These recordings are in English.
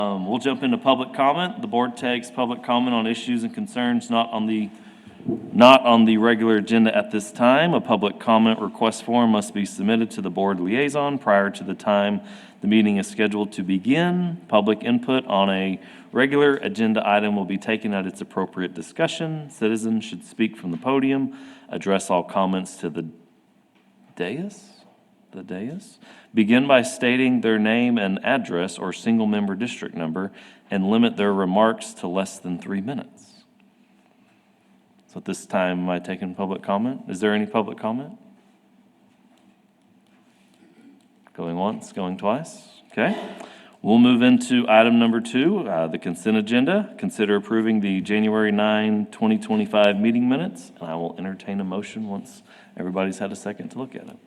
We'll jump into public comment. The board takes public comment on issues and concerns not on the regular agenda at this time. A public comment request form must be submitted to the board liaison prior to the time the meeting is scheduled to begin. Public input on a regular agenda item will be taken at its appropriate discussion. Citizens should speak from the podium, address all comments to the dais. Begin by stating their name and address or single-member district number and limit their remarks to less than 3 minutes. So at this time, am I taking public comment? Is there any public comment? Going once, going twice? Okay. We'll move into item number 2, the consent agenda. Consider approving the January 9, 2025 meeting minutes, and I will entertain a motion once everybody's had a second to look at it.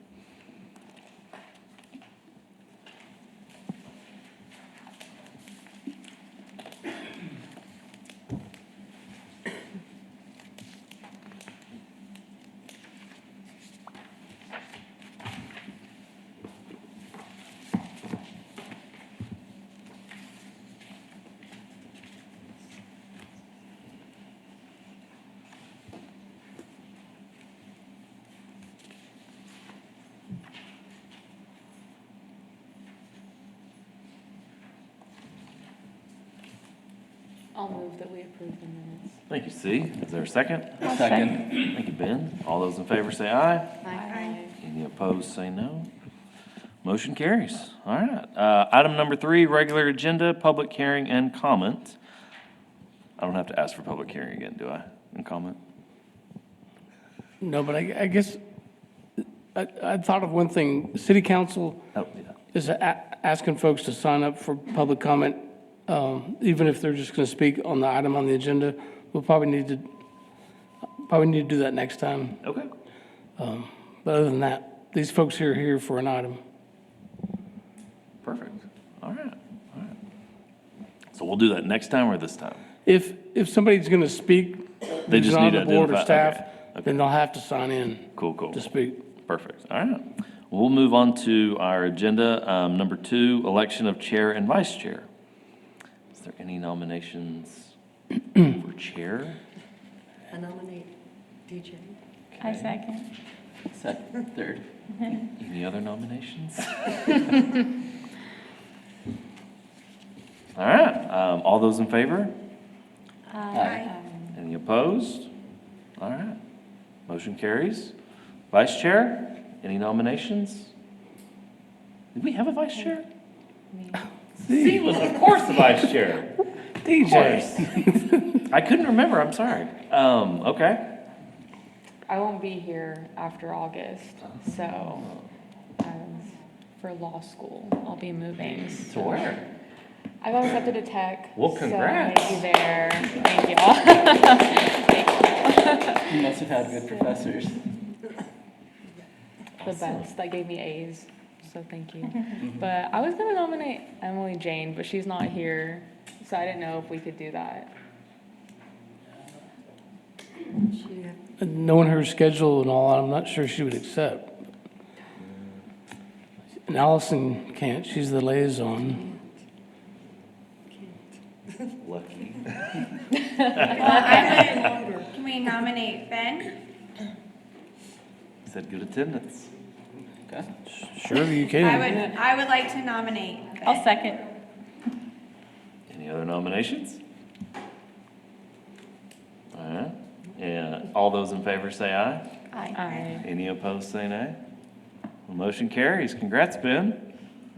I'll move that we approve the minutes. Thank you, C. Is there a second? Second. Thank you, Ben. All those in favor say aye. Aye. Any opposed, say no. Motion carries. All right. Item number 3, regular agenda, public hearing and comment. I don't have to ask for public hearing again, do I, and comment? No, but I guess I thought of one thing. City council Oh, yeah. is asking folks to sign up for public comment, even if they're just going to speak on the item on the agenda. We'll probably need to do that next time. Okay. But other than that, these folks here are here for an item. Perfect. All right. All right. So we'll do that next time or this time? If somebody's going to speak, They who's just on need the to board or identify- staff, okay, okay. then they'll have to sign in Cool. to speak. Perfect. All right. We'll move on to our agenda. Number 2, election of chair and vice chair. Is there any nominations for chair? I nominate DJ. I second. Second, third. Any other nominations? All right. All those in favor? Aye. Any opposed? All right. Motion carries. Vice chair, any nominations? Did we have a vice chair? C was, of course, the vice chair. DJ. I couldn't remember, I'm sorry. Okay. I won't be here after August, so for law school, I'll be moving. To where? I got accepted to tech. Well, congrats. So maybe there. Thank y'all. You must have had good professors. The best. That gave me A's, so thank you. But I was gonna nominate Emily Jane, but she's not here, so I didn't know if we could do that. Knowing her schedule and all, I'm not sure she would accept. And Allison can't, she's the liaison. Lucky. Can we nominate Ben? Said good attendance. Okay. Sure you can. I would like to nominate Ben. I'll second. Any other nominations? All right. Yeah. All those in favor say aye. Aye. Any opposed, say nay. Well, motion carries. Congrats, Ben.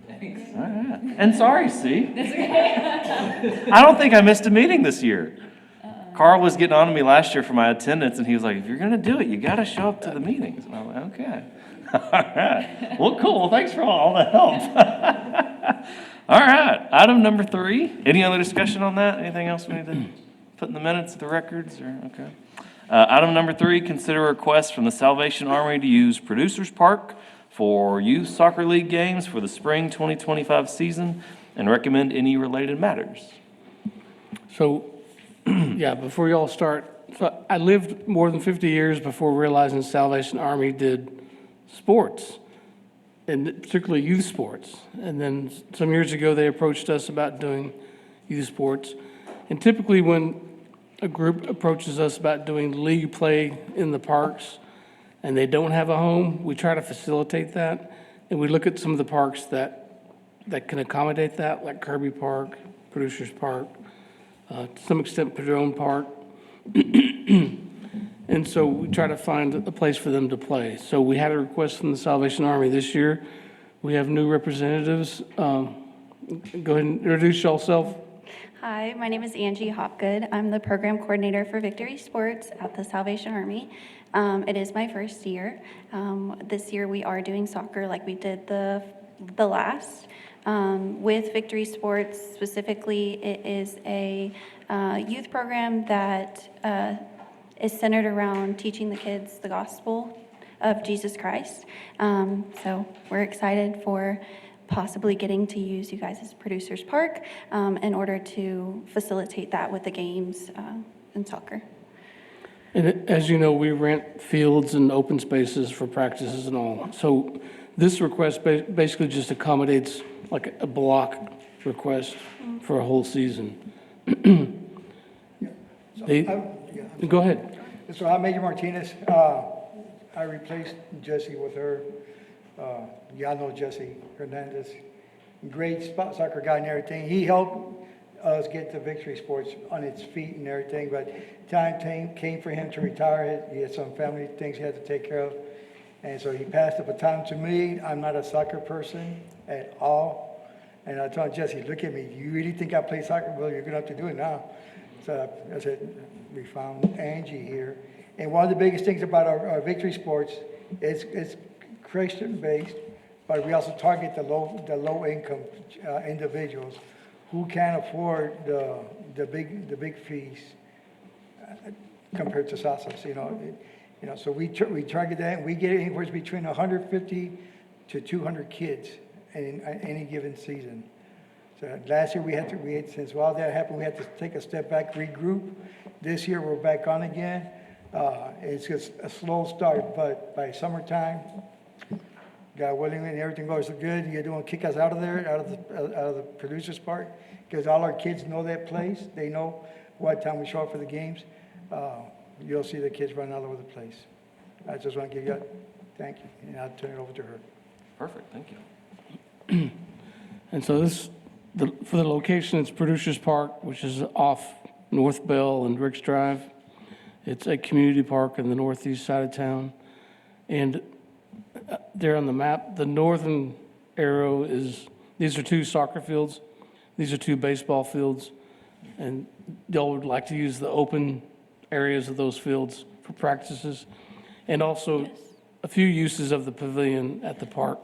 Thanks. All right. And sorry, C. I don't think I missed a meeting this year. Carl was getting on to me last year for my attendance, and he was like, if you're going to do it, you got to show up to the meetings. And I'm like, okay. All right. Well, cool. Well, thanks for all the help. All right. Item number 3. Any other discussion on that? Anything else we need to put in the minutes of the records? Or okay. Item number 3, consider a request from the Salvation Army to use Producers Park for youth soccer league games for the spring 2025 season and recommend any related matters. So, yeah, before y'all start, so I lived more than 50 years before realizing Salvation Army did sports, and particularly youth sports. And then some years ago, they approached us about doing youth sports. And typically when a group approaches us about doing league play in the parks and they don't have a home, we try to facilitate that. And we look at some of the parks that can accommodate that, like Kirby Park, Producers Park, to some extent Padrone Park. And so we try to find a place for them to play. So we had a request from the Salvation Army this year. We have new representatives. Go ahead and introduce yourself. Hi, my name is Angie Hopgood. I'm the program coordinator for Victory Sports at the Salvation Army. It is my first year. This year we are doing soccer like we did the last. With Victory Sports specifically, it is a youth program that is centered around teaching the kids the gospel of Jesus Christ. So we're excited for possibly getting to use you guys as Producers Park in order to facilitate that with the games and soccer. And as you know, we rent fields and open spaces for practices and all. So this request basically just accommodates like a block request for a whole season. Go ahead. So I'm Major Martinez. I replaced Jesse with her. Y'all know Jesse Hernandez. Great soccer guy and everything. He helped us get the Victory Sports on its feet and everything, but time came for him to retire. He had some family things he had to take care of. And so he passed the baton to me. I'm not a soccer person at all. And I told Jesse, look at me. You really think I play soccer? Well, you're going to have to do it now. So I said, we found Angie here. And one of the biggest things about our Victory Sports is it's Christian-based, but we also target the low-income individuals who can't afford the big fees compared to SASAs. So we target that, and we get anywhere between 150 to 200 kids in any given season. So last year since all that happened, we had to take a step back, regroup. This year we're back on again. It's just a slow start, but by summertime, God willing, and everything goes good, you're going to kick us out of there, out of the Producers Park, because all our kids know that place. They know what time we show up for the games. You'll see the kids run all over the place. I just want to give you a thank you, and I'll turn it over to her. Perfect, thank you. And so for the location, it's Producers Park, which is off North Bell and Ricks Drive. It's a community park in the northeast side of town. And there on the map, the northern arrow these are 2 soccer fields. These are 2 baseball fields. And y'all would like to use the open areas of those fields for practices. And also a few uses of the pavilion at the park.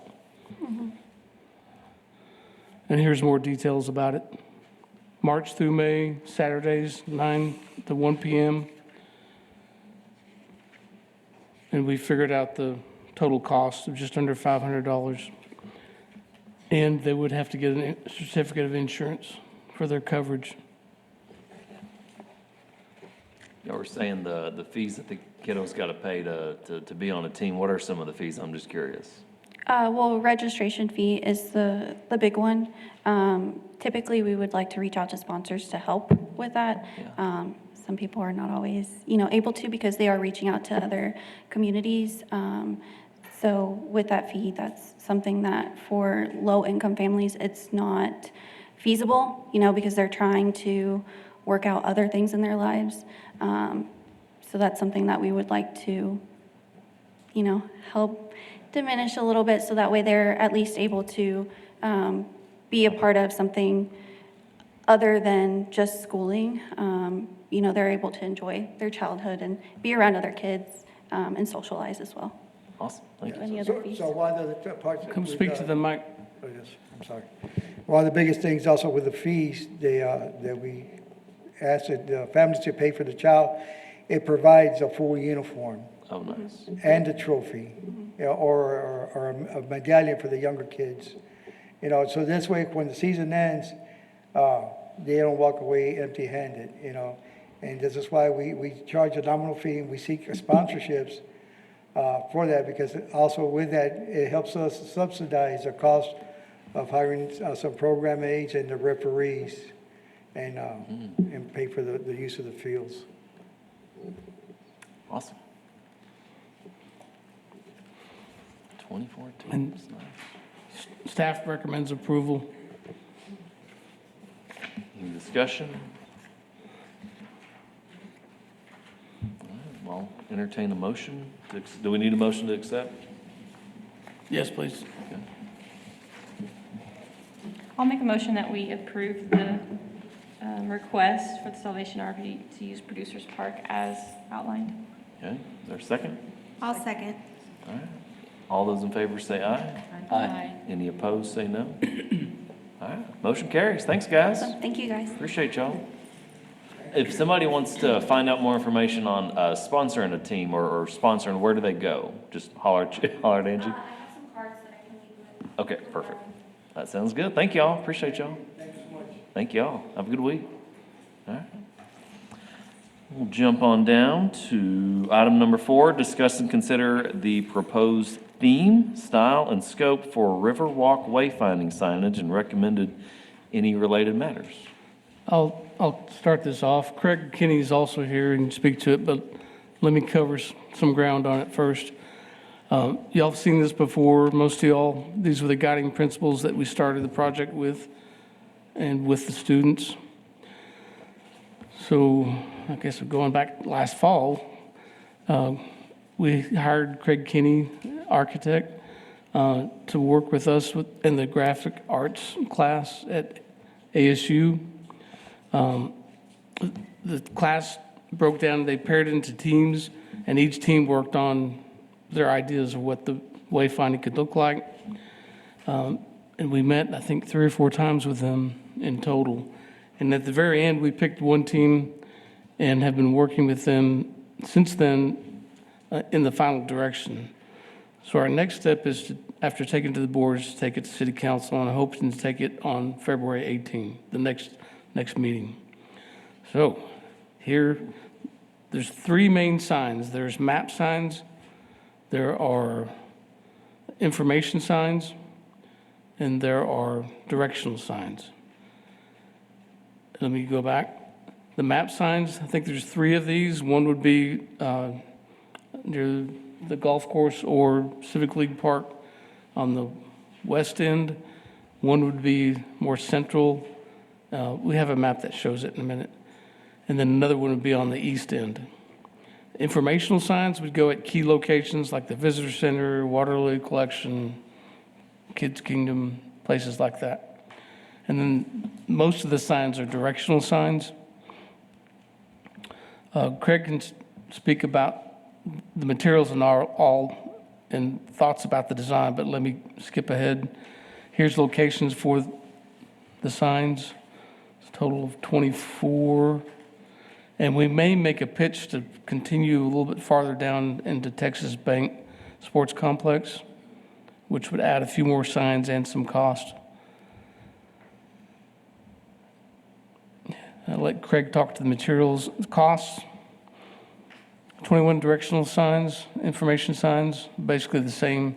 Mm-hmm. And here's more details about it. March through May, Saturdays, 9 to 1 p.m. And we figured out the total cost of just under $500. And they would have to get a certificate of insurance for their coverage. Y'all were saying the fees that the kiddos got to pay to be on a team. What are some of the fees? I'm just curious. Well, registration fee is the big one. Typically, we would like to reach out to sponsors to help with that. Yeah. Some people are not always, able to because they are reaching out to other communities. So with that fee, that's something that for low-income families, it's not feasible, because they're trying to work out other things in their lives. So that's something that we would like to, help diminish a little bit so that way they're at least able to be a part of something other than just schooling. They're able to enjoy their childhood and be around other kids and socialize as well. Awesome, thank you. Any other fees? So one of the parts. Come speak to the mic. Oh, yes, I'm sorry. One of the biggest things also with the fees, that we ask that the families to pay for the child, it provides a full uniform Oh, nice. and a trophy, or a medallion for the younger kids. So this way, when the season ends, they don't walk away empty-handed, And this is why we charge a nominal fee, and we seek sponsorships for that, because also with that, it helps us subsidize the cost of hiring some program aides and the referees. and pay for the use of the fields. Awesome. 24 And- teams, nice. Staff recommends approval. Any discussion? All right, well, entertain a motion. Do we need a motion to accept? Yes, please. Okay. I'll make a motion that we approve the request for the Salvation Army to use Producers Park as outlined. Okay, is there a second? I'll second. All right. All those in favor say aye. Aye. Any opposed, say no. All right, motion carries. Thanks, guys. So, thank you, guys. Appreciate y'all. If somebody wants to find out more information on sponsoring a team or sponsoring, where do they go? Just holler at Angie? I have some cards that I can leave with. Okay, perfect. That sounds good. Thank y'all. Appreciate y'all. Thanks so much. Thank y'all. Have a good week. All right. We'll jump on down to item number 4, discuss and consider the proposed theme, style, and scope for Riverwalk wayfinding signage and recommended any related matters. I'll start this off. Craig Kinney is also here and speak to it, but let me cover some ground on it first. Y'all have seen this before, most of y'all. These were the guiding principles that we started the project with and with the students. So I guess going back last fall, we hired Craig Kinney, architect, to work with us in the graphic arts class at ASU. The class broke down, they paired into teams, and each team worked on their ideas of what the wayfinding could look like. And we met, I think, 3 or 4 times with them in total. And at the very end, we picked one team and have been working with them since then in the final direction. So our next step is to, after taking it to the boards, to take it to city council, and I'm hoping to take it on February 18, the next meeting. So here, there's 3 main signs. There's map signs, there are information signs, and there are directional signs. Let me go back. The map signs, I think there's 3 of these. One would be near the golf course or Civic League Park on the west end. One would be more central. We have a map that shows it in a minute. And then another one would be on the east end. Informational signs would go at key locations like the Visitor Center, Waterloo Collection, Kids Kingdom, places like that. And then most of the signs are directional signs. Craig can speak about the materials and all and thoughts about the design, but let me skip ahead. Here's locations for the signs. It's a total of 24. And we may make a pitch to continue a little bit farther down into Texas Bank Sports Complex, which would add a few more signs and some cost. I'll let Craig talk to the materials costs. 21 directional signs, information signs, basically the same,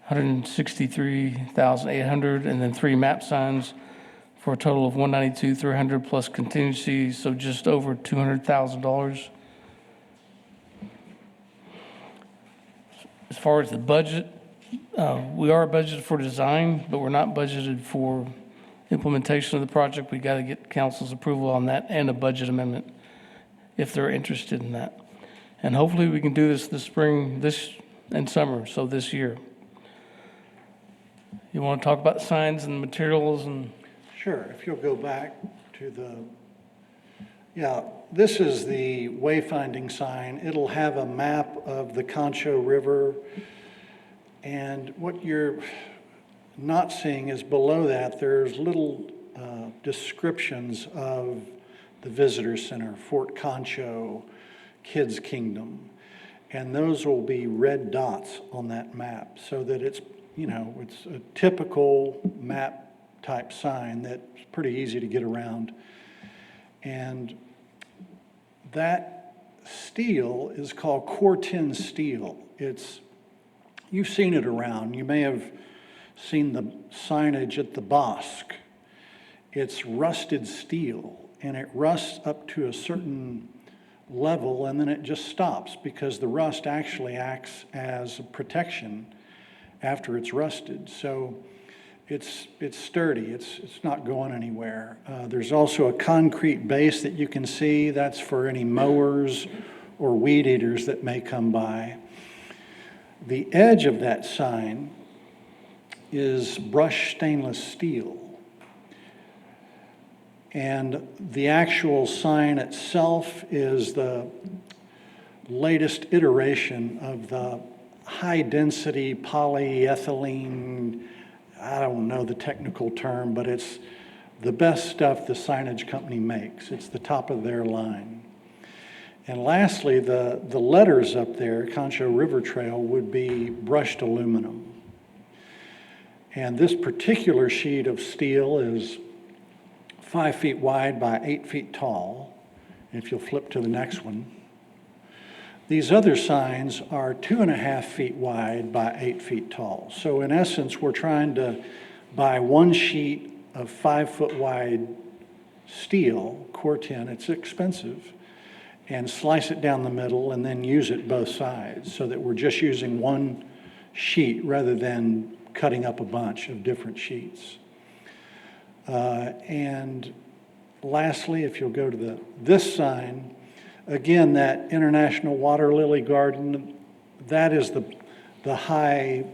163,800, and then 3 map signs for a total of 192,300 plus contingency, so just over $200,000. As far as the budget, we are budgeted for design, but we're not budgeted for implementation of the project. We got to get council's approval on that and a budget amendment if they're interested in that. And hopefully we can do this spring, and summer, so this year. You want to talk about signs and materials and? Sure, if you'll go back to this is the wayfinding sign. It'll have a map of the Concho River. And what you're not seeing is below that, there's little descriptions of the visitor center, Fort Concho, Kids Kingdom. And those will be red dots on that map so that it's a typical map type sign that's pretty easy to get around. And that steel is called Corten steel. You've seen it around. You may have seen the signage at the Bosque. it's rusted steel, and it rusts up to a certain level, and then it just stops because the rust actually acts as a protection after it's rusted. So it's sturdy, it's not going anywhere. There's also a concrete base that you can see. That's for any mowers or weed eaters that may come by. The edge of that sign is brushed stainless steel. And the actual sign itself is the latest iteration of the high-density polyethylene, I don't know the technical term, but it's the best stuff the signage company makes. It's the top of their line. And lastly, the letters up there, Concho River Trail, would be brushed aluminum. And this particular sheet of steel is 5 feet wide by 8 feet tall. If you'll flip to the next one. These other signs are 2.5 feet wide by 8 feet tall. So in essence, we're trying to buy one sheet of 5 foot wide steel, Corten, it's expensive, and slice it down the middle and then use it both sides so that we're just using one sheet rather than cutting up a bunch of different sheets. And lastly, if you'll go to this sign, again, that International Water Lily Garden, that is the high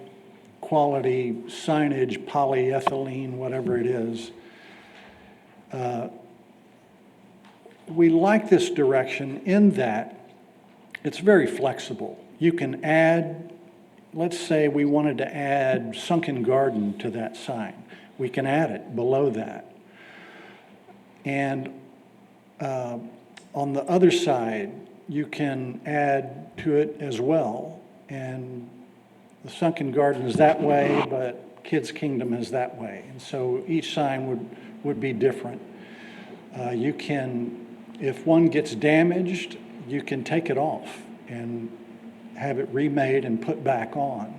quality signage, polyethylene, whatever it is. We like this direction in that it's very flexible. You can add, let's say we wanted to add Sunken Garden to that sign. We can add it below that. And on the other side, you can add to it as well. And the Sunken Garden is that way, but Kids Kingdom is that way. And so each sign would be different. You can, if one gets damaged, you can take it off and have it remade and put back on.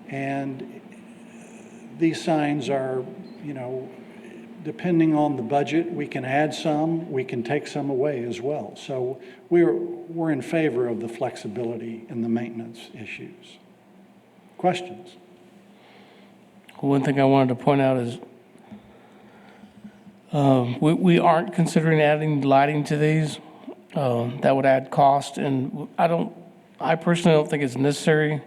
And these signs are, you know, depending on the budget, we can add some, we can take some away as well. So we're in favor of the flexibility and the maintenance issues. Questions? One thing I wanted to point out is we aren't considering adding lighting to these. That would add cost, and I personally don't think it's necessary.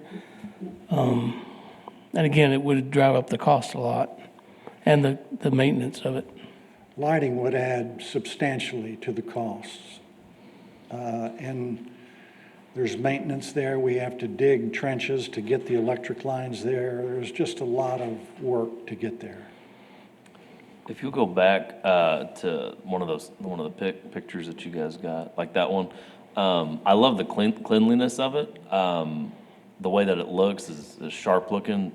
And again, it would drive up the cost a lot and the maintenance of it. Lighting would add substantially to the costs. And there's maintenance there. We have to dig trenches to get the electric lines there. There's just a lot of work to get there. If you'll go back to one of the pictures that you guys got, like that one, I love the cleanliness of it. The way that it looks is sharp looking.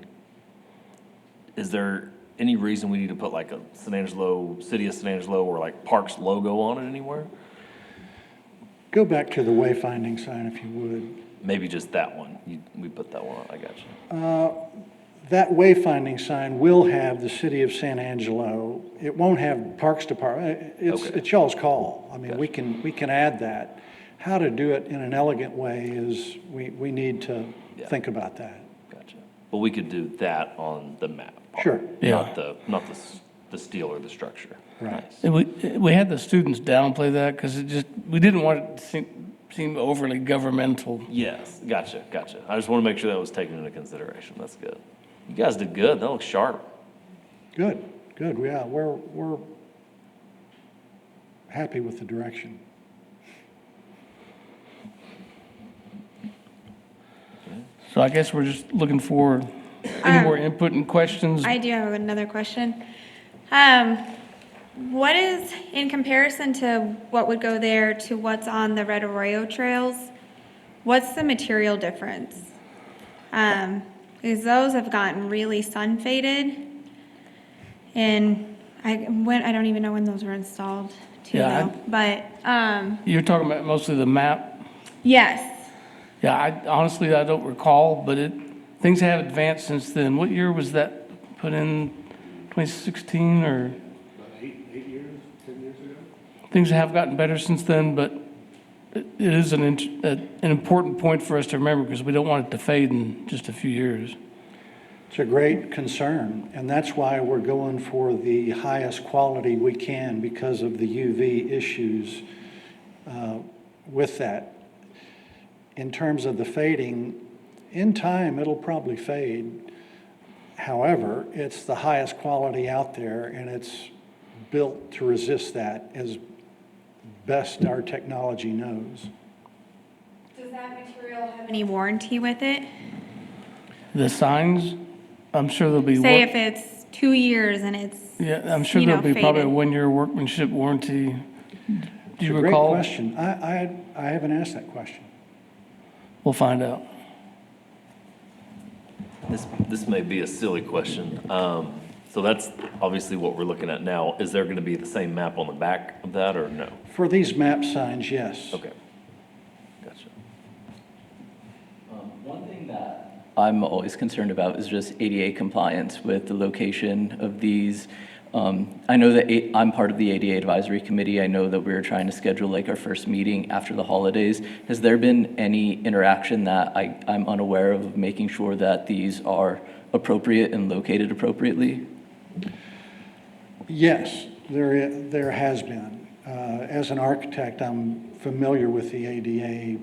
Is there any reason we need to put like a San Angelo, City of San Angelo, or like Parks logo on it anywhere? Go back to the wayfinding sign if you would. Maybe just that one. We put that one on. I got you. That wayfinding sign will have the City of San Angelo. It won't have Parks Department. It's y'all's call. I mean, Gotcha. we can add that. How to do it in an elegant way is, we need to think about that. Gotcha. But we could do that on the map. part, Sure. Yeah. Not the steel or the structure. Right. Nice. And we had the students downplay that because we didn't want it to seem overly governmental. Yes, gotcha. I just want to make sure that was taken into consideration. That's good. You guys did good. That looks sharp. Good. Yeah, we're happy with the direction. So I guess we're just looking for any more input and questions. I do have another question. What is, in comparison to what would go there to what's on the Red Arroyo trails, what's the material difference? Because those have gotten really sun faded, and I don't even know when those were installed too, Yeah, though. But, You're talking about mostly the map? yes, Yeah, honestly, I don't recall, but things have advanced since then. What year was that put in, 2016 or? Things have gotten better since then, but it is an important point for us to remember because we don't want it to fade in just a few years. It's a great concern, and that's why we're going for the highest quality we can because of the UV issues with that. In terms of the fading, in time, it'll probably fade. However, it's the highest quality out there, and it's built to resist that as best our technology knows. Does that material have any warranty with it? The signs, I'm sure there'll be. Say if it's 2 years and it's, Yeah, I'm sure you know, there'll be probably a faded. one-year workmanship warranty. Do It's you a great recall? question. I haven't asked that question. We'll find out. This may be a silly question. So that's obviously what we're looking at now. Is there going to be the same map on the back of that or no? For these map signs, yes. Okay. Gotcha. One thing that I'm always concerned about is just ADA compliance with the location of these. I know that I'm part of the ADA Advisory Committee. I know that we're trying to schedule like our first meeting after the holidays. Has there been any interaction that I'm unaware of making sure that these are appropriate and located appropriately? Yes, there has been. As an architect, I'm familiar with the ADA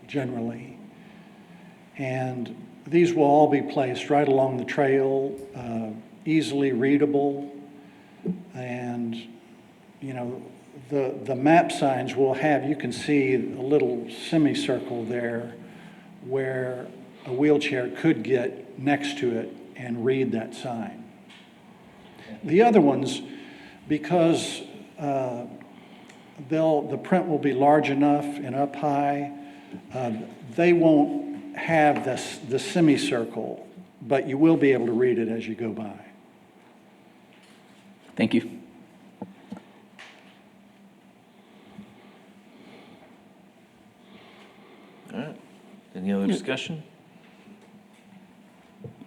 generally. And these will all be placed right along the trail, easily readable. And, you know, the map signs will have, you can see a little semicircle there where a wheelchair could get next to it and read that sign. The other ones, because the print will be large enough and up high, they won't have the semicircle, but you will be able to read it as you go by. Thank you. All right. Any other discussion?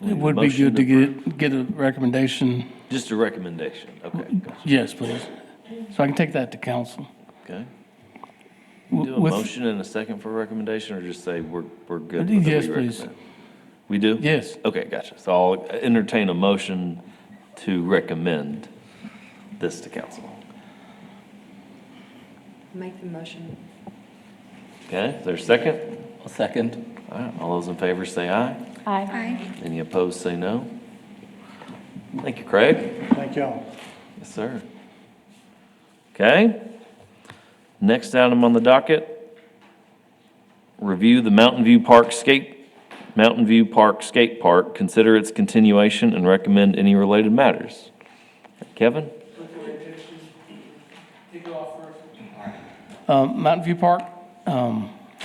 It would be Motion good to approve? get a recommendation. Just a recommendation. Okay, gotcha. Yes, please. So I can take that to council. Okay. Do a With- motion and a second for a recommendation, or just say we're good? with what Yes, we please. recommend? We do? Yes. Okay, gotcha. So I'll entertain a motion to recommend this to council. Make the motion. Okay, is there a second? A second. All right, all those in favor say aye. Aye. Any opposed, say no. Thank you, Craig. Thank y'all. Yes, sir. Okay. Next item on the docket, review the Mountain View Park Skate Park, consider its continuation and recommend any related matters. Kevin? Mountain View Park,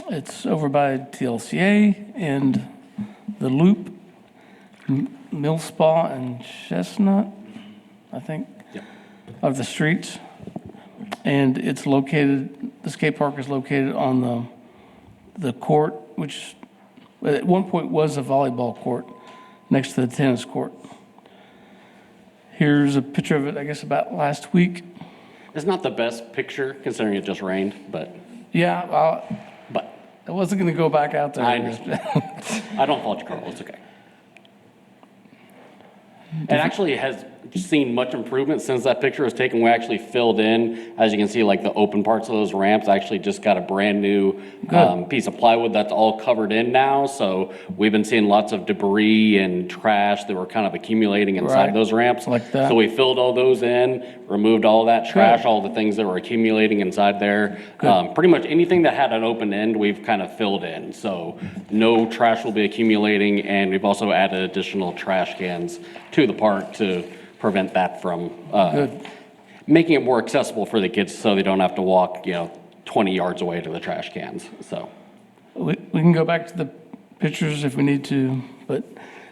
it's over by TLCA and the Loop, Mill Spa and Chestnut, I think, of the streets. And it's located, the skate park is located on the court, which at one point was a volleyball court next to the tennis court. Here's a picture of it, I guess, about last week. It's not the best picture considering it just rained, but Yeah, but I wasn't going to go back out there. I understand. I don't fault you, Carl. It's okay. It actually has seen much improvement since that picture was taken. We actually filled in, as you can see, like the open parts of those ramps. Actually, just got a brand new piece of plywood that's all covered in now. So we've been seeing lots of debris and trash that were kind of accumulating inside Right. those ramps. Like that. So we filled all those in, removed all that trash, Good. all the things that were accumulating inside there. Pretty much anything that had an open end, we've kind of filled in. So no trash will be accumulating, and we've also added additional trash cans to the park to prevent that from Good. making it more accessible for the kids so they don't have to walk, 20 yards away to the trash cans. So We can go back to the pictures if we need to, but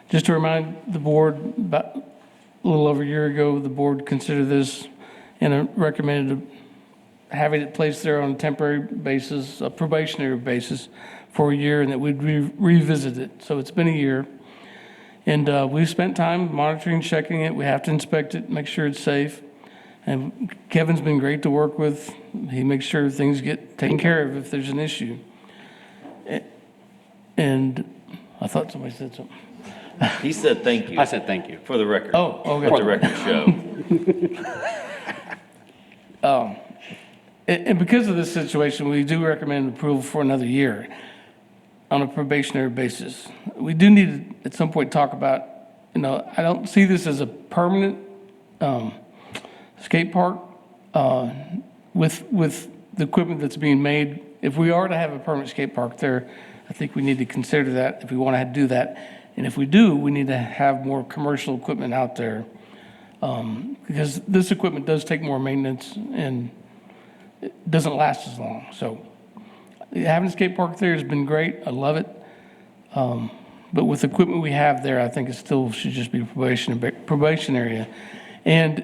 just to remind the board, about a little over a year ago, the board considered this and recommended having it placed there on a temporary basis, a probationary basis for a year, and that we'd revisit it. So it's been a year. And we've spent time monitoring, checking it. We have to inspect it, make sure it's safe. And Kevin's been great to work with. He makes sure things get taken care of if there's an issue. And I thought somebody said something. He said thank you. I said thank you. For the record. Oh, okay. For the record show. And because of this situation, we do recommend approval for another year on a probationary basis. We do need to, at some point, talk about, I don't see this as a permanent skate park with the equipment that's being made. If we are to have a permanent skate park there, I think we need to consider that if we want to do that. And if we do, we need to have more commercial equipment out there because this equipment does take more maintenance and it doesn't last as long. So having a skate park there has been great. I love it. But with the equipment we have there, I think it still should just be probation area. And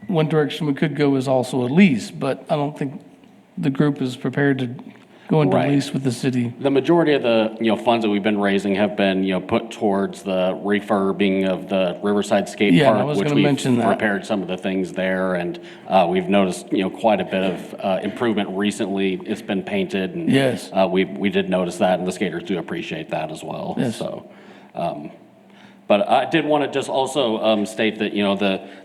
one direction we could go is also a lease, but I don't think the group is prepared to go into Right. lease with the city. The majority of the, funds that we've been raising have been, put towards the refurbing of the Riverside Skate Yeah, I Park, was which gonna we've mention that. repaired some of the things there, and we've noticed, quite a bit of improvement recently. It's been painted, and Yes. we did notice that, and the skaters do appreciate that as well. Yes. So, but I did want to just also state that,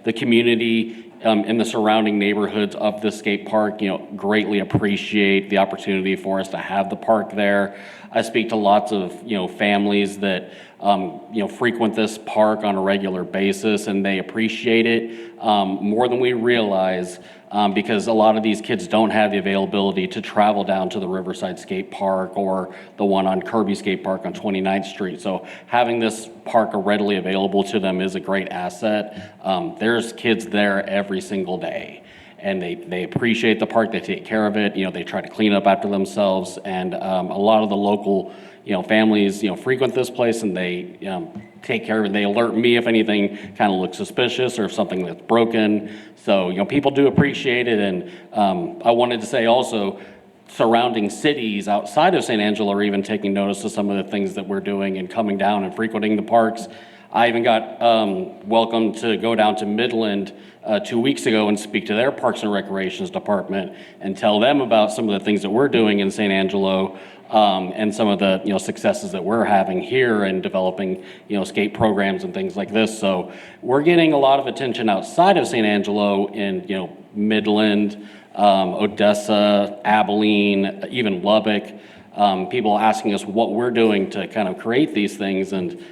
the community in the surrounding neighborhoods of the skate park, greatly appreciate the opportunity for us to have the park there. I speak to lots of, families that, frequent this park on a regular basis, and they appreciate it more than we realize because a lot of these kids don't have the availability to travel down to the Riverside Skate Park or the one on Kirby Skate Park on 29th Street. So having this park readily available to them is a great asset. There's kids there every single day, and they appreciate the park. They take care of it. They try to clean up after themselves, and a lot of the local families frequent this place, and they take care of it. They alert me if anything kind of looks suspicious or if something that's broken. So people do appreciate it, and I wanted to say also, surrounding cities outside of San Angelo are even taking notice of some of the things that we're doing and coming down and frequenting the parks. I even got welcomed to go down to Midland 2 weeks ago and speak to their Parks and Recreations Department and tell them about some of the things that we're doing in San Angelo and some of the successes that we're having here and developing skate programs and things like this. So we're getting a lot of attention outside of San Angelo in Midland, Odessa, Abilene, even Lubbock. People asking us what we're doing to kind of create these things, and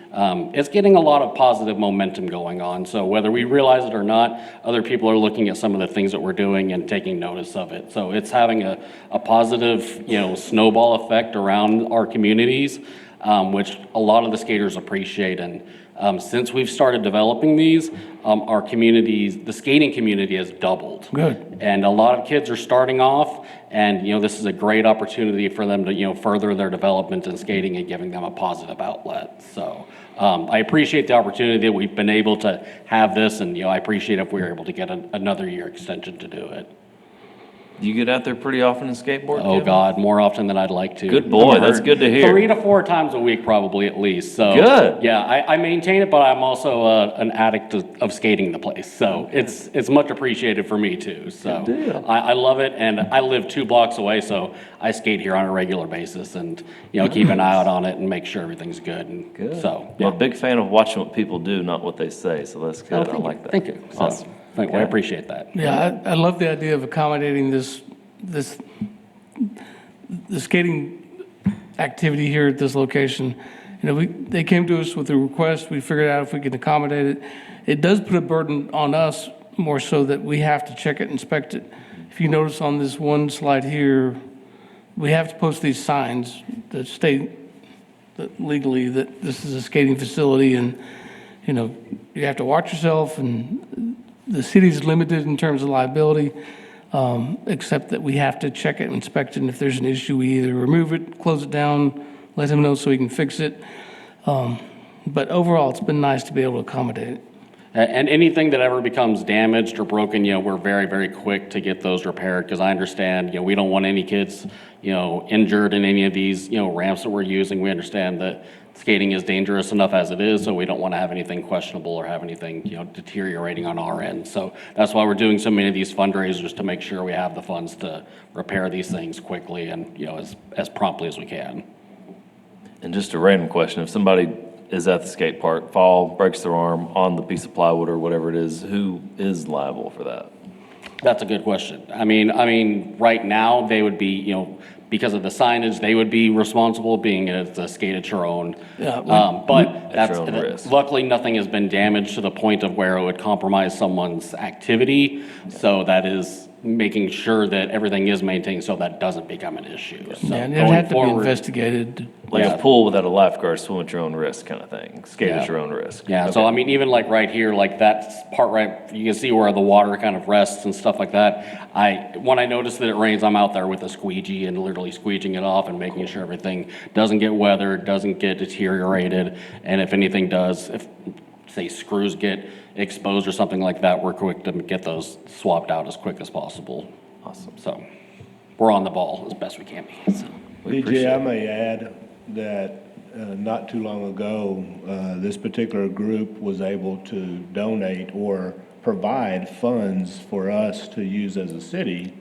it's getting a lot of positive momentum going on. So whether we realize it or not, other people are looking at some of the things that we're doing and taking notice of it. So it's having a positive, snowball effect around our communities, which a lot of the skaters appreciate. And since we've started developing these, our communities, the skating community has doubled. Good. And a lot of kids are starting off, and this is a great opportunity for them to further their development in skating and giving them a positive outlet. So I appreciate the opportunity that we've been able to have this, and I appreciate if we were able to get another year extension to do it. You get out there pretty often and skateboard? Oh Kevin? God, more often than I'd like to. Good boy, that's good to hear. 3 to 4 times a week, probably at least. So Good. Yeah, I maintain it, but I'm also an addict of skating the place. So it's much appreciated for me too. So Good deal. I love it, and I live 2 blocks away, so I skate here on a regular basis, and keep an eye out on it and make sure everything's good. And Good. So Yeah, big fan of watching what people do, not what they say, so that's good. I like that. Thank you. So, Awesome. I appreciate that. Yeah, I love the idea of accommodating the skating activity here at this location. They came to us with a request, we figured out if we could accommodate it. It does put a burden on us more so that we have to check it, inspect it. If you notice on this one slide here, we have to post these signs that state that legally that this is a skating facility, and, you have to watch yourself, and the city's limited in terms of liability. Except that we have to check it, inspect it, and if there's an issue, we either remove it, close it down, let him know so he can fix it. But overall, it's been nice to be able to accommodate it. And anything that ever becomes damaged or broken, we're very, very quick to get those repaired, because I understand, we don't want any kids, injured in any of these, ramps that we're using. We understand that skating is dangerous enough as it is, so we don't want to have anything questionable or have anything, deteriorating on our end. So that's why we're doing so many of these fundraisers, to make sure we have the funds to repair these things quickly and, as promptly as we can. And just a random question, if somebody is at the skate park, breaks their arm on the piece of plywood or whatever it is, who is liable for that? That's a good question. I mean, right now, they would be, because of the signage, they would be responsible, being it's a skate at your own. Yeah, But At your own risk. luckily, nothing has been damaged to the point of where it would compromise someone's activity. So that is making sure that everything is maintained so that doesn't become an issue. So And it going had to be forward- investigated. Like Yeah. a pool without a lifeguard, swim at your own risk kind of thing, skate at Yeah. your own risk. Yeah, so Okay. I mean, even like right here, like that part right, you can see where the water kind of rests and stuff like that. When I notice that it rains, I'm out there with a squeegee and literally squeegeeing it off and making sure everything doesn't get weathered, doesn't get deteriorated. And if anything does, if, say, screws get exposed or something like that, we're quick to get those swapped out as quick as possible. Awesome. So we're on the ball as best we can be, so. We appreciate DJ, I it. may add that not too long ago, this particular group was able to donate or provide funds for us to use as a city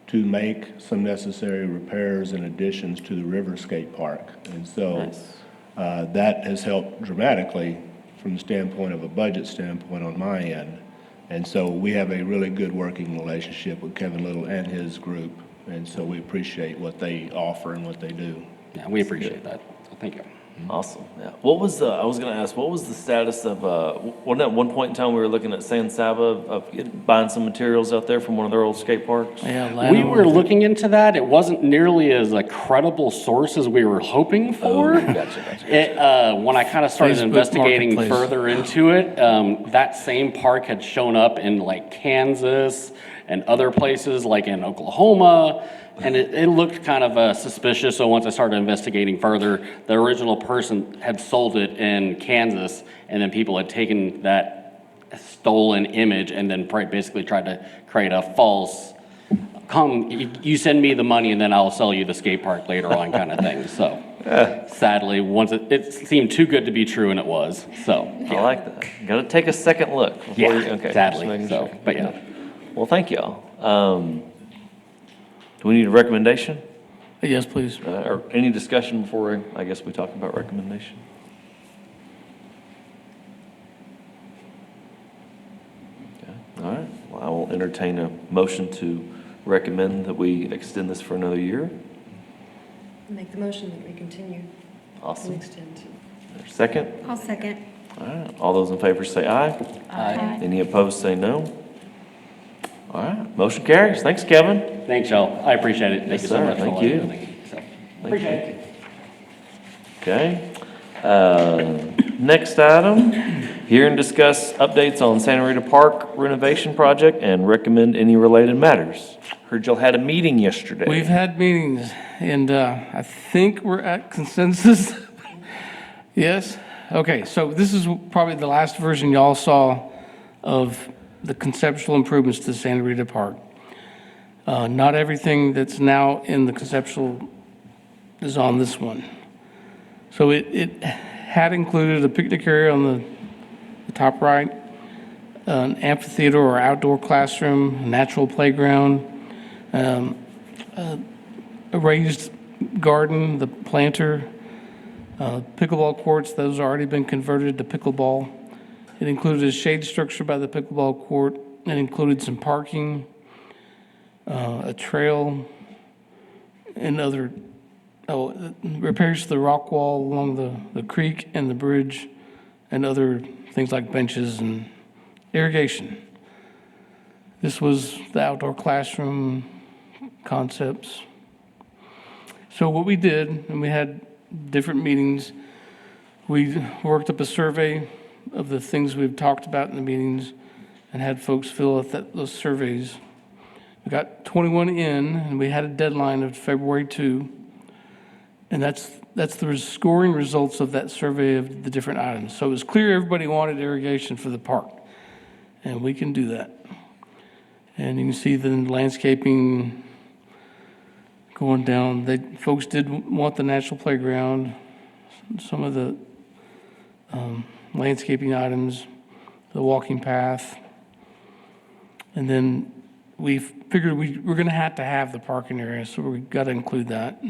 to make some necessary repairs and additions to the river skate park. And so Nice. that has helped dramatically from the standpoint of a budget standpoint on my end. And so we have a really good working relationship with Kevin Little and his group. And so we appreciate what they offer and what they do. Yeah, we appreciate that. So thank you. Awesome, yeah. What was I was gonna ask, what was the status of, wasn't at one point in time we were looking at San Saba of buying some materials out there from one of their old skate parks? Yeah, We Lano- were looking into that. It wasn't nearly as a credible source as we were hoping for. Gotcha. When I kind of started Facebook investigating Marketplace. further into it, that same park had shown up in like Kansas and other places like in Oklahoma. And it looked kind of suspicious, so once I started investigating further, the original person had sold it in Kansas, and then people had taken that stolen image and then basically tried to create a false, you send me the money and then I'll sell you the skate park later on kind of thing. So sadly, once it seemed too good to be true, and it was, so. I like that. Gotta take a second look. before you- Yeah, okay, just sadly, making so, sure. but yeah. Well, thank y'all. Do we need a recommendation? Yes, please. Or any discussion before, I guess we talk about recommendation? Okay, all right. Well, I will entertain a motion to recommend that we extend this for another year. Make the motion that we continue and Awesome. extend. Second? I'll second. All right. All those in favor say aye. Aye. Any opposed say no. All right. Motion carries. Thanks, Kevin. Thanks, y'all. I appreciate it. Thank Yes, you so sir. much. for Thank letting me you. know. Thank you. So, Appreciate it. Okay. Next item, hear and discuss updates on Santa Rita Park renovation project and recommend any related matters. Heard y'all had a meeting yesterday. We've had meetings, and I think we're at consensus. Yes? Okay, so this is probably the last version y'all saw of the conceptual improvements to Santa Rita Park. Not everything that's now in the conceptual is on this one. So it had included a picnic area on the top right, an amphitheater or outdoor classroom, a natural playground, a raised garden, the planter, pickleball courts, those have already been converted to pickleball. It included a shade structure by the pickleball court. It included some parking, a trail, and other, repairs to the rock wall along the creek and the bridge, and other things like benches and irrigation. This was the outdoor classroom concepts. So what we did, and we had different meetings, we worked up a survey of the things we've talked about in the meetings and had folks fill out those surveys. We got 21 in, and we had a deadline of February 2. And that's the scoring results of that survey of the different items. So it was clear everybody wanted irrigation for the park, and we can do that. And you can see the landscaping going down. Folks did want the natural playground. some of the landscaping items, the walking path. And then we figured we're going to have the parking area, so we got to include that.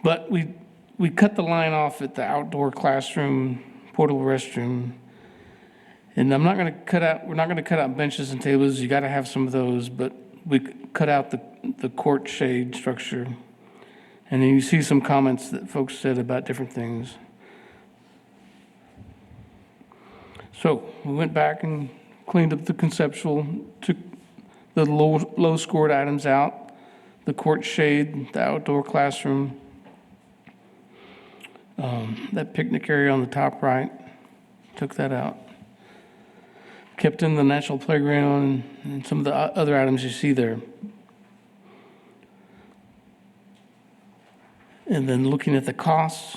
But we cut the line off at the outdoor classroom, portable restroom. And we're not going to cut out benches and tables. You got to have some of those, but we cut out the court shade structure. And then you see some comments that folks said about different things. So we went back and cleaned up the conceptual, took the low scored items out, the court shade, the outdoor classroom, that picnic area on the top right, took that out. Kept in the natural playground and some of the other items you see there. And then looking at the costs,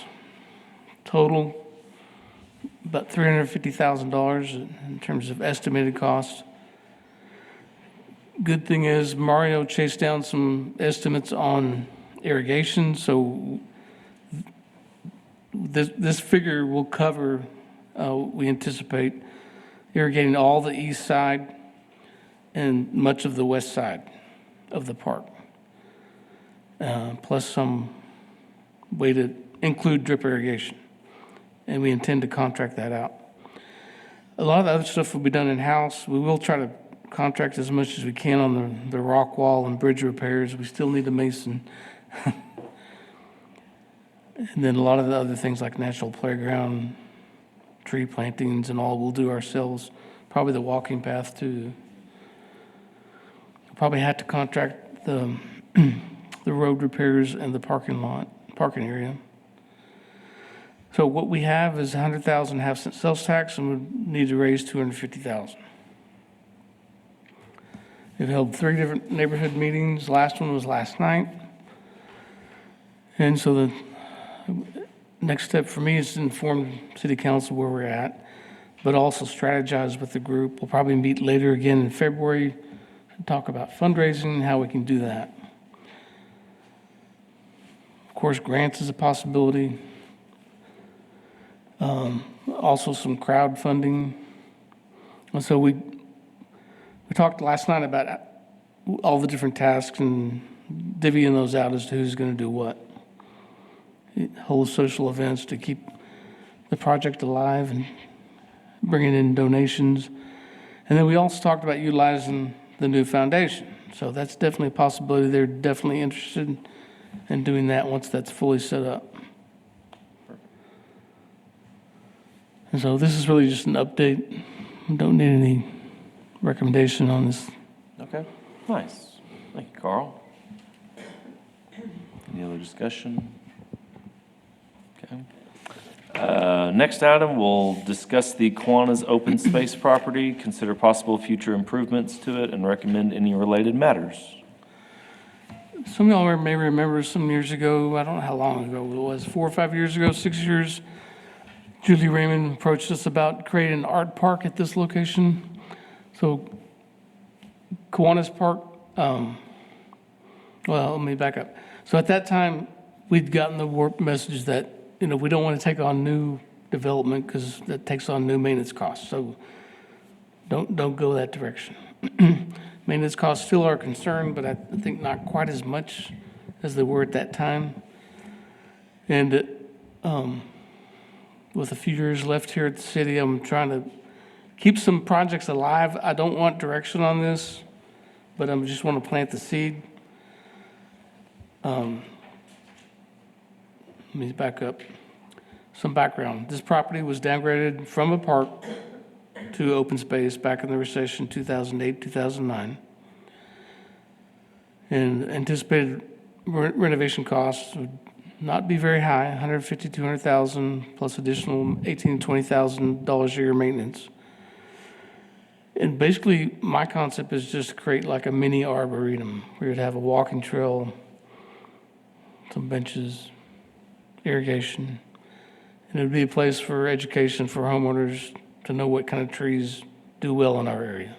total, about $350,000 in terms of estimated cost. Good thing is Mario chased down some estimates on irrigation, so this figure will cover, we anticipate, irrigating all the east side and much of the west side of the park, plus some way to include drip irrigation. And we intend to contract that out. A lot of the other stuff will be done in-house. We will try to contract as much as we can on the rock wall and bridge repairs. We still need a mason. And then a lot of the other things like natural playground, tree plantings and all we'll do ourselves. Probably the walking path too. Probably have to contract the road repairs and the parking area. So what we have is 100,000 half-cent sales tax, and we need to raise 250,000. We've held 3 different neighborhood meetings. Last one was last night. And so the next step for me is to inform City Council where we're at, but also strategize with the group. We'll probably meet later again in February and talk about fundraising and how we can do that. Of course, grants is a possibility. Also some crowdfunding. And so we talked last night about all the different tasks and divvying those out as to who's going to do what. Hold social events to keep the project alive and bringing in donations. And then we also talked about utilizing the new foundation. So that's definitely a possibility. They're definitely interested in doing that once that's fully set up. And so this is really just an update. We don't need any recommendation on this. Okay, nice. Thank you, Carl. Any other discussion? Okay. Next item, we'll discuss the Kiwanis open space property, consider possible future improvements to it, and recommend any related matters. Some of y'all may remember some years ago, I don't know how long ago it was, 4 or 5 years ago, 6 years, Julie Raymond approached us about creating an art park at this location. So Kiwanis Park, well, let me back up. So at that time, we'd gotten the warped message that, we don't want to take on new development because that takes on new maintenance costs. So don't go that direction. Maintenance costs still are a concern, but I think not quite as much as they were at that time. And with a few years left here at the city, I'm trying to keep some projects alive. I don't want direction on this, but I just want to plant the seed. Let me back up. Some background. This property was downgraded from a park to open space back in the recession 2008, 2009. And anticipated renovation costs would not be very high, $150,000 to $200,000 plus additional $18,000 to $20,000 a year maintenance. And basically, my concept is just to create like a mini arboretum where you'd have a walking trail, some benches, irrigation. And it would be a place for education for homeowners to know what kind of trees do well in our area.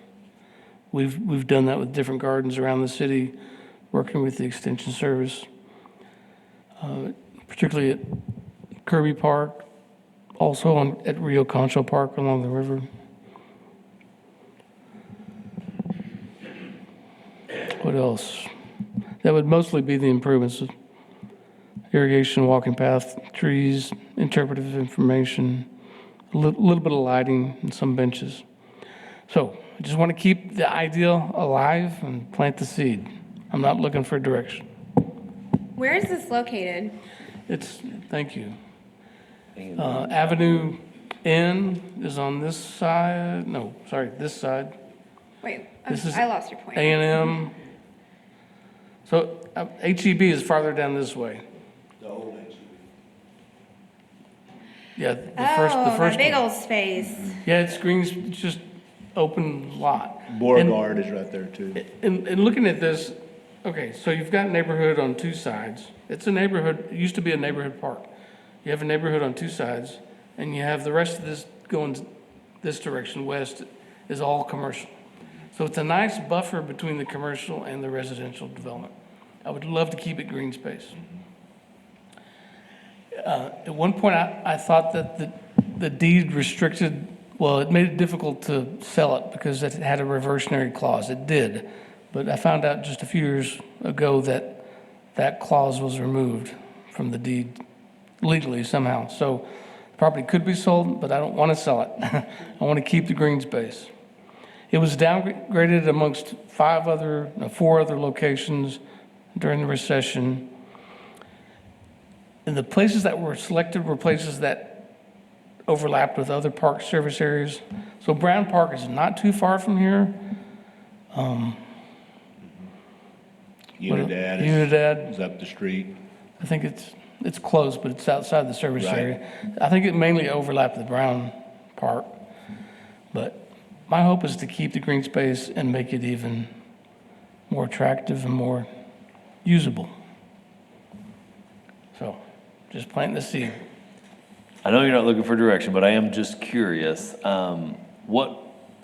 We've done that with different gardens around the city, working with the Extension Service, particularly at Kirby Park, also at Rio Concho Park along the river. What else? That would mostly be the improvements of irrigation, walking path, trees, interpretive information, a little bit of lighting, and some benches. So I just want to keep the ideal alive and plant the seed. I'm not looking for direction. Where is this located? Thank you. Avenue N is on this side, no, sorry, this side. Wait, This is I lost your point. A&M. So HEB is farther down this way. Yeah, the first Oh, that big one. old space. Yeah, it's Greens, it's just open lot. Beauregard is right there too. And looking at this, okay, so you've got neighborhood on two sides. It's a neighborhood, it used to be a neighborhood park. You have a neighborhood on two sides, and you have the rest of this going this direction, west, is all commercial. So it's a nice buffer between the commercial and the residential development. I would love to keep it green space. At one point, I thought that the deed restricted, well, it made it difficult to sell it because it had a reversionary clause. It did. But I found out just a few years ago that that clause was removed from the deed legally somehow. So the property could be sold, but I don't want to sell it. I want to keep the green space. It was downgraded amongst four other locations during the recession. And the places that were selected were places that overlapped with other park service areas. So Brown Park is not too far from here. Unidad Unidad. is up the street. I think it's close, but it's outside the service Right. area. I think it mainly overlapped with Brown Park. But my hope is to keep the green space and make it even more attractive and more usable. So, just planting the seed. I know you're not looking for direction, but I am just curious.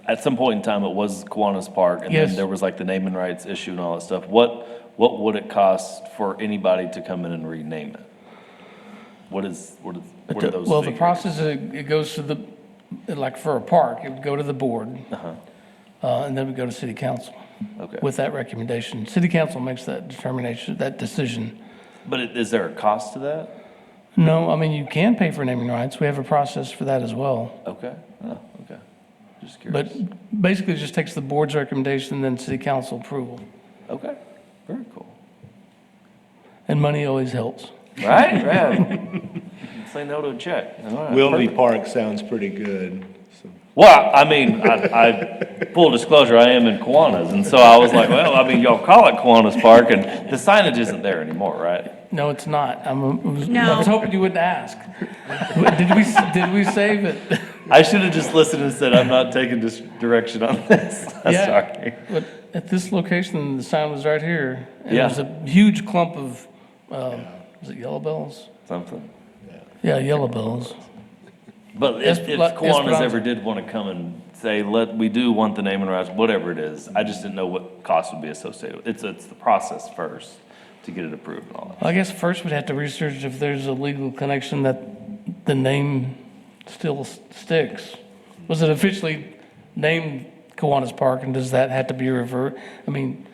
At some point in time, it was Kiwanis Park, and Yes. then there was like the naming rights issue and all that stuff. What would it cost for anybody to come in and rename it? What are those Well, the figures? process, it goes to like for a park, it would go to the board, and then we go to city council Okay. with that recommendation. City council makes that determination, that decision. But is there a cost to that? No, I mean, you can pay for naming rights. We have a process for that as well. Okay. Oh, okay. Just curious. But basically, it just takes the board's recommendation and then city council approval. Okay. Very cool. And money always helps. Right? Right. Say no to a check. All right, Willoughby perfect. Park sounds pretty good. So Well, I mean, full disclosure, I am in Kiwanis, and so I was like, well, I mean, y'all call it Kiwanis Park, and the signage isn't there anymore, right? No, it's not. I No. was hoping you wouldn't ask. Did we save it? I should have just listened and said, I'm not taking this direction on this. Yeah, Sorry. but at this location, the sign was right here. And Yeah. there was a huge clump of, was it yellow bells? Something. Yeah, yellow bells. But if Kiwanis Esperanza. ever did want to come and say, we do want the naming rights, whatever it is, I just didn't know what cost would be associated with it. It's the process first to get it approved and all that. Well, I guess first we'd have to research if there's a legal connection that the name still sticks. Was it officially named Kiwanis Park, and does that have to be revert? I mean,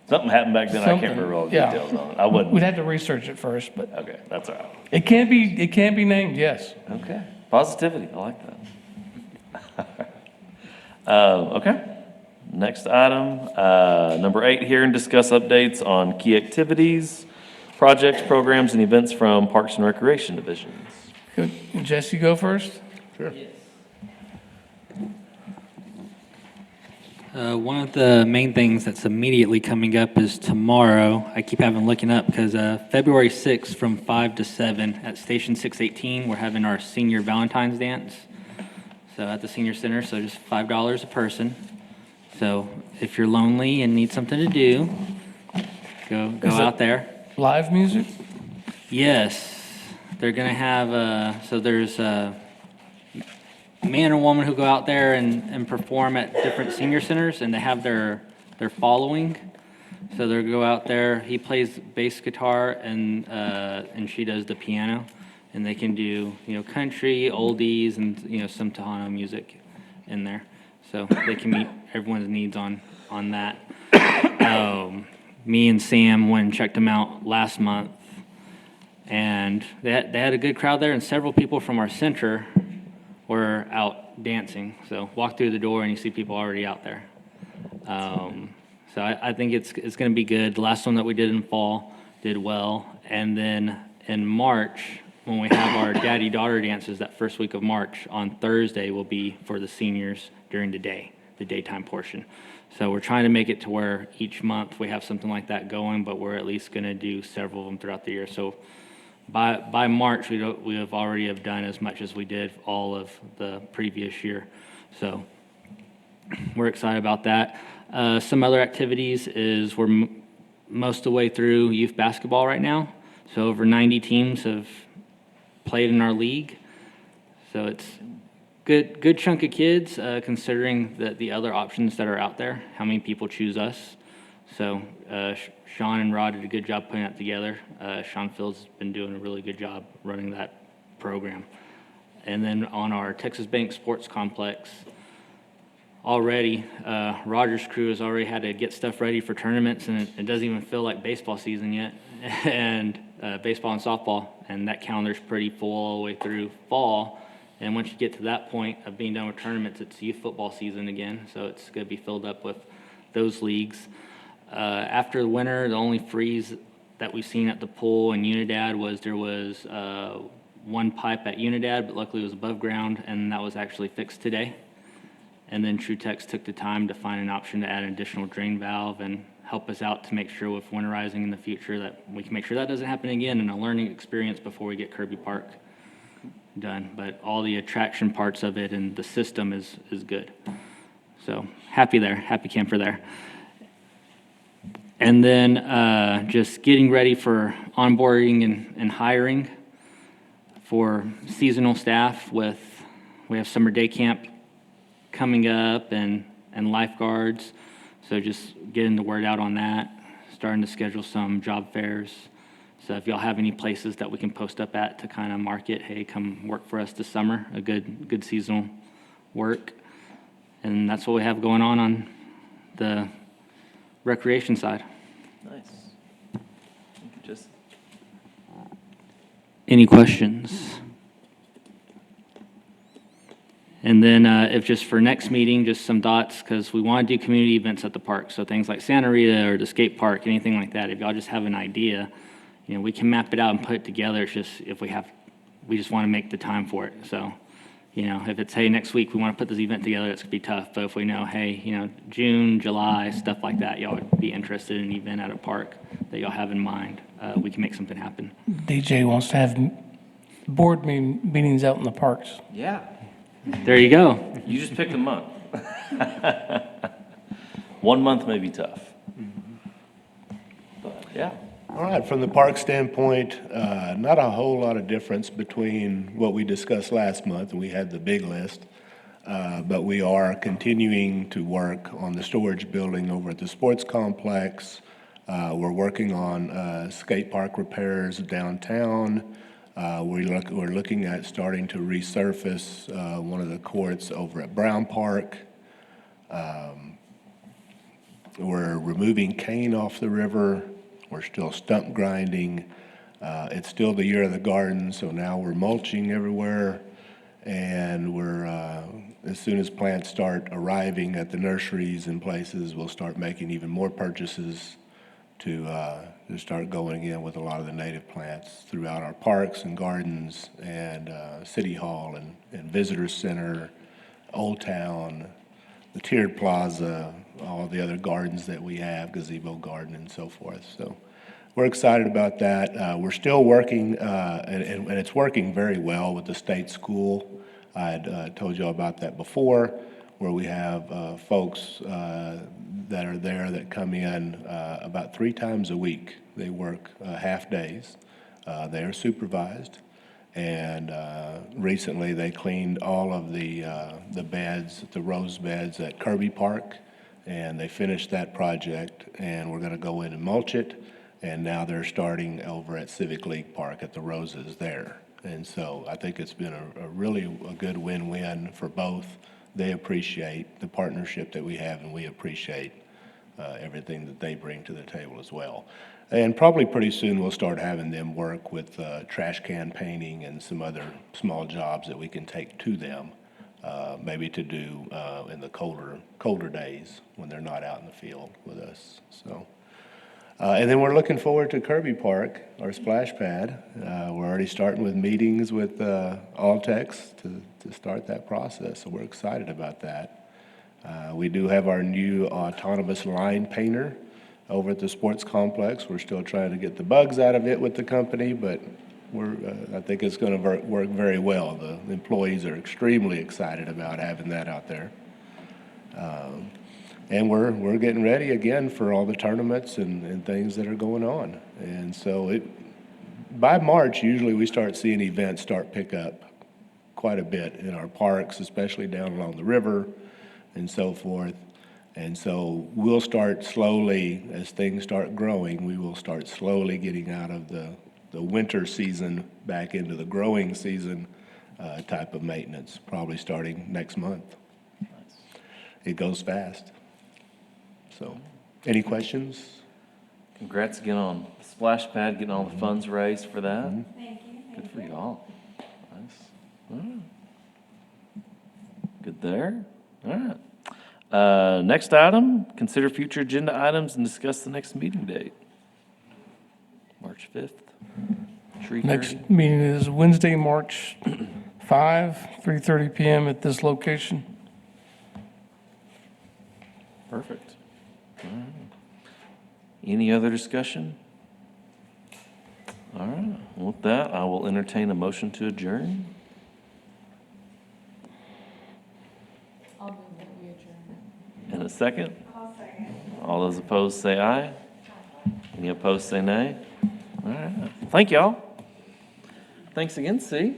Something happened back then, I can't Something, remember all the yeah. details on it. I we'd wouldn't, have to research it first, but okay, that's all right. it can be named, yes. Okay, positivity, I like that. Okay, next item, number 8, hear and discuss updates on key activities, projects, programs, and events from Parks and Recreation divisions. Good. Jesse, go first? Sure. One of the main things that's immediately coming up is tomorrow. I keep having looking up because February 6th from 5 to 7 at Station 618, we're having our senior Valentine's dance. So at the senior center, so just $5 a person. So if you're lonely and need something to do, go Is it- out there. Live music? Yes, they're gonna have, so there's a man and woman who go out there and perform at different senior centers, and they have their following. So they'll go out there, he plays bass guitar and she does the piano. And they can do, country, oldies, and, some Tejano music in there. So they can meet everyone's needs on that. Me and Sam went and checked them out last month, and they had a good crowd there, and several people from our center were out dancing. So walk through the door and you see people already out there. So I think it's going to be good. The last one that we did in fall did well, and then in March, when we have our daddy-daughter dances, that first week of March, on Thursday will be for the seniors during the day, the daytime portion. So we're trying to make it to where each month we have something like that going, but we're at least going to do several of them throughout the year. So by March, we have already have done as much as we did all of the previous year. So we're excited about that. Some other activities is we're most of the way through youth basketball right now. So over 90 teams have played in our league. So it's good chunk of kids, considering the other options that are out there, how many people choose us. So Sean and Rod did a good job putting that together. Sean Fields has been doing a really good job running that program. And then on our Texas Bank Sports Complex, already, Roger's crew has already had to get stuff ready for tournaments, and it doesn't even feel like baseball season yet, and baseball and softball, and that calendar's pretty full all the way through fall. And once you get to that point of being done with tournaments, it's youth football season again, so it's going to be filled up with those leagues. After the winter, the only freeze that we've seen at the pool in Unidad was there was one pipe at Unidad, but luckily it was above ground, and that was actually fixed today. And then TruTex took the time to find an option to add an additional drain valve and help us out to make sure with winterizing in the future that we can make sure that doesn't happen again, and a learning experience before we get Kirby Park done. But all the attraction parts of it and the system is good. So happy camper there. And then just getting ready for onboarding and hiring for seasonal staff. We have summer day camp coming up and lifeguards. So just getting the word out on that, starting to schedule some job fairs. So if y'all have any places that we can post up at to kind of market, hey, come work for us this summer, a good seasonal work. And that's what we have going on the recreation side. Nice. Thank you, Jesse. Any questions? And then if just for next meeting, just some thoughts, because we want to do community events at the park. So things like Santa Rita or the skate park, anything like that. If y'all just have an idea, we can map it out and put it together. It's just we just want to make the time for it. So, if it's, hey, next week we want to put this event together, it's going to be tough. But if we know, hey, June, July, stuff like that, y'all would be interested in an event at a park that y'all have in mind, we can make something happen. DJ wants to have board meetings out in the parks. Yeah. There you go. You just picked a month. 1 month may be tough. But, yeah. All right, from the park standpoint, not a whole lot of difference between what we discussed last month, and we had the big list, but we are continuing to work on the storage building over at the sports complex. We're working on skate park repairs downtown. We're looking at starting to resurface one of the courts over at Brown Park. We're removing cane off the river. We're still stump grinding. It's still the year of the garden, so now we're mulching everywhere. And we're, as soon as plants start arriving at the nurseries and places, we'll start making even more purchases to start going in with a lot of the native plants throughout our parks and gardens and City Hall and Visitor Center, Old Town, the Tiered Plaza, all the other gardens that we have, gazebo garden and so forth. So we're excited about that. We're still working, and it's working very well with the state school. I had told you all about that before, where we have folks that are there that come in about 3 times a week. They work half days. They are supervised. And recently they cleaned all of the beds, the rose beds at Kirby Park, and they finished that project, and we're going to go in and mulch it. And now they're starting over at Civic League Park at the roses there. And so I think it's been a really a good win-win for both. They appreciate the partnership that we have, and we appreciate everything that they bring to the table as well. And probably pretty soon we'll start having them work with trash can painting and some other small jobs that we can take to them, maybe to do in the colder days when they're not out in the field with us. So, and then we're looking forward to Kirby Park, our splash pad. We're already starting with meetings with Altex to start that process, so we're excited about that. We do have our new autonomous line painter over at the sports complex. We're still trying to get the bugs out of it with the company, but I think it's going to work very well. The employees are extremely excited about having that out there. And we're getting ready again for all the tournaments and things that are going on. And so by March, usually we start seeing events pick up quite a bit in our parks, especially down along the river and so forth. And so we'll start slowly, as things start growing, we will start slowly getting out of the winter season back into the growing season type of maintenance, probably starting next month. It goes fast. So, any questions? Congrats again on the splash pad, getting all the funds raised for that. Thank you. Good for y'all. Nice. All right. Good there. All right. Next item, consider future agenda items and discuss the next meeting date. March 5th. Tree Next clearing. meeting is Wednesday, March 5, 3:30 PM at this location. Perfect. All right. Any other discussion? All right. With that, I will entertain a motion to adjourn. I'll move that we adjourn. In a second? All those opposed say aye. Any opposed say nay. All right. Thank y'all. Thanks again, C.